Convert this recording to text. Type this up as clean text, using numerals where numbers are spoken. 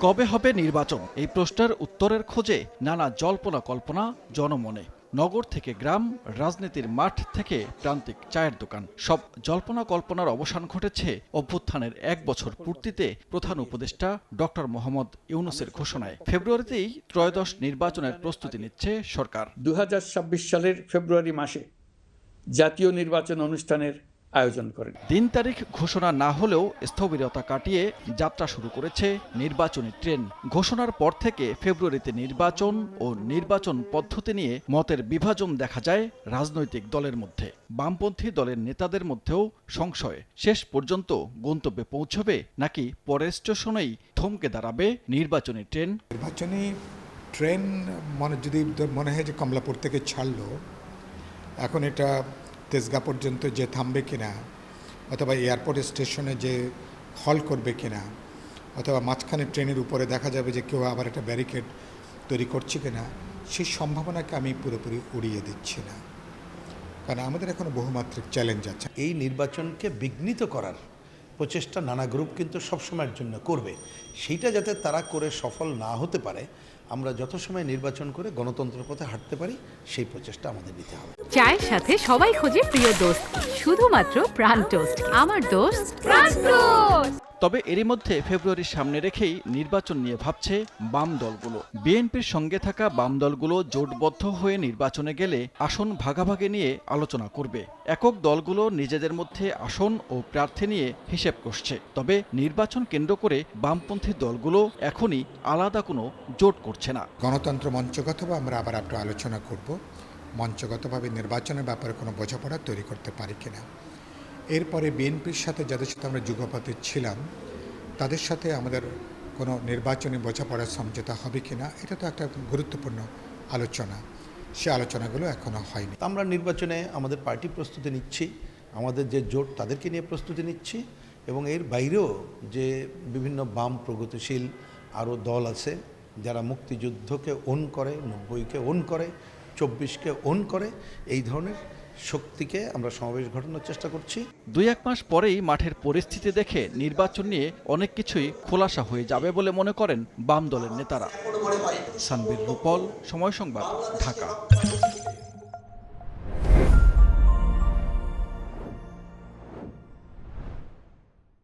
কবে হবে নির্বাচন? এই প্রশ্নের উত্তরের খোঁজে নানা জল্পনা কল্পনা জনমনে। নগর থেকে গ্রাম, রাজনীতির মাঠ থেকে প্রান্তিক চায়ের দোকান, সব জল্পনা কল্পনার অবসান ঘটেছে অভ্যুত্থানের ১ বছর পূর্তিতে প্রধান উপদেষ্টা ডক্টর মোহাম্মদ ইউনূসের ঘোষণায়। ফেব্রুয়ারিতেই ত্রয়োদশ নির্বাচনের প্রস্তুতি নিচ্ছে সরকার। ২০২৬ সালের ফেব্রুয়ারি মাসে জাতীয় নির্বাচন অনুষ্ঠানের আয়োজন করেন। দিন তারিখ ঘোষণা না হলেও স্থবিরতা কাটিয়ে যাত্রা শুরু করেছে নির্বাচনী ট্রেন। ঘোষণার পর থেকে ফেব্রুয়ারিতে নির্বাচন ও নির্বাচন পদ্ধতি নিয়ে মতের বিভাজন দেখা যায় রাজনৈতিক দলের মধ্যে। বামপন্থী দলের নেতাদের মধ্যেও সংশয়, শেষ পর্যন্ত গন্তব্যে পৌঁছবে নাকি পরের স্টেশনেই থমকে দাঁড়াবে নির্বাচনী ট্রেন। নির্বাচনী ট্রেন যদি মনে হয় যে কমলাপুর থেকে ছাড়লো, এখন এটা তেজগাঁ পর্যন্ত যে থামবে কিনা, অথবা এয়ারপোর্ট স্টেশনে যে হল করবে কিনা, অথবা মাঝখানে ট্রেনের উপরে দেখা যাবে যে কেউ আবার একটা ব্যারিকেড তৈরি করছে কিনা, সেই সম্ভাবনাকে আমি পুরোপুরি উড়িয়ে দিচ্ছি না, কারণ আমাদের এখনো বহুমাত্রিক চ্যালেঞ্জ আছে। এই নির্বাচনকে বিঘ্নিত করার প্রচেষ্টা নানা গ্রুপ কিন্তু সবসময়ের জন্য করবে। সেইটা যাতে তারা করে সফল না হতে পারে, আমরা যত সময় নির্বাচন করে গণতন্ত্রের পথে হাঁটতে পারি, সেই প্রচেষ্টা আমাদের নিতে হবে। চায়ের সাথে সবাই খোঁজে প্রিয় দোস্ত, শুধুমাত্র প্রাণ টোস্ট। আমার দোস্ত প্রাণ টোস্ট। তবে এরই মধ্যে ফেব্রুয়ারির সামনে রেখেই নির্বাচন নিয়ে ভাবছে বাম দলগুলো। বিএনপির সঙ্গে থাকা বাম দলগুলো জোটবদ্ধ হয়ে নির্বাচনে গেলে আসন ভাগাভাগি নিয়ে আলোচনা করবে। একক দলগুলো নিজেদের মধ্যে আসন ও প্রার্থী নিয়ে হিসেব কষছে। তবে নির্বাচন কেন্দ্র করে বামপন্থী দলগুলো এখনই আলাদা কোনো জোট করছে না। গণতন্ত্র মঞ্চগতভাবে আমরা আবার একটু আলোচনা করব, মঞ্চগতভাবে নির্বাচনের ব্যাপারে কোনো বোঝাপড়া তৈরি করতে পারি কিনা। এরপরে বিএনপির সাথে যাদের সাথে আমরা যুগপথে ছিলাম, তাদের সাথে আমাদের কোনো নির্বাচনী বোঝাপড়ার সমঝোতা হবে কিনা, এটা তো একটা গুরুত্বপূর্ণ আলোচনা। সে আলোচনাগুলো এখনো হয়নি। আমরা নির্বাচনে আমাদের পার্টি প্রস্তুতি নিচ্ছি, আমাদের যে জোট তাদেরকে নিয়ে প্রস্তুতি নিচ্ছি, এবং এর বাইরেও যে বিভিন্ন বাম প্রগতিশীল আরও দল আছে যারা মুক্তিযুদ্ধকে ওন করে, 90-কে ওন করে, 24-কে ওন করে, এই ধরনের শক্তিকে আমরা সমাবেশ ঘটানোর চেষ্টা করছি। ২-১ মাস পরেই মাঠের পরিস্থিতি দেখে নির্বাচন নিয়ে অনেক কিছুই খোলাসা হয়ে যাবে বলে মনে করেন বাম দলের নেতারা। সানবীর রূপল, সময় সংবাদ, ঢাকা।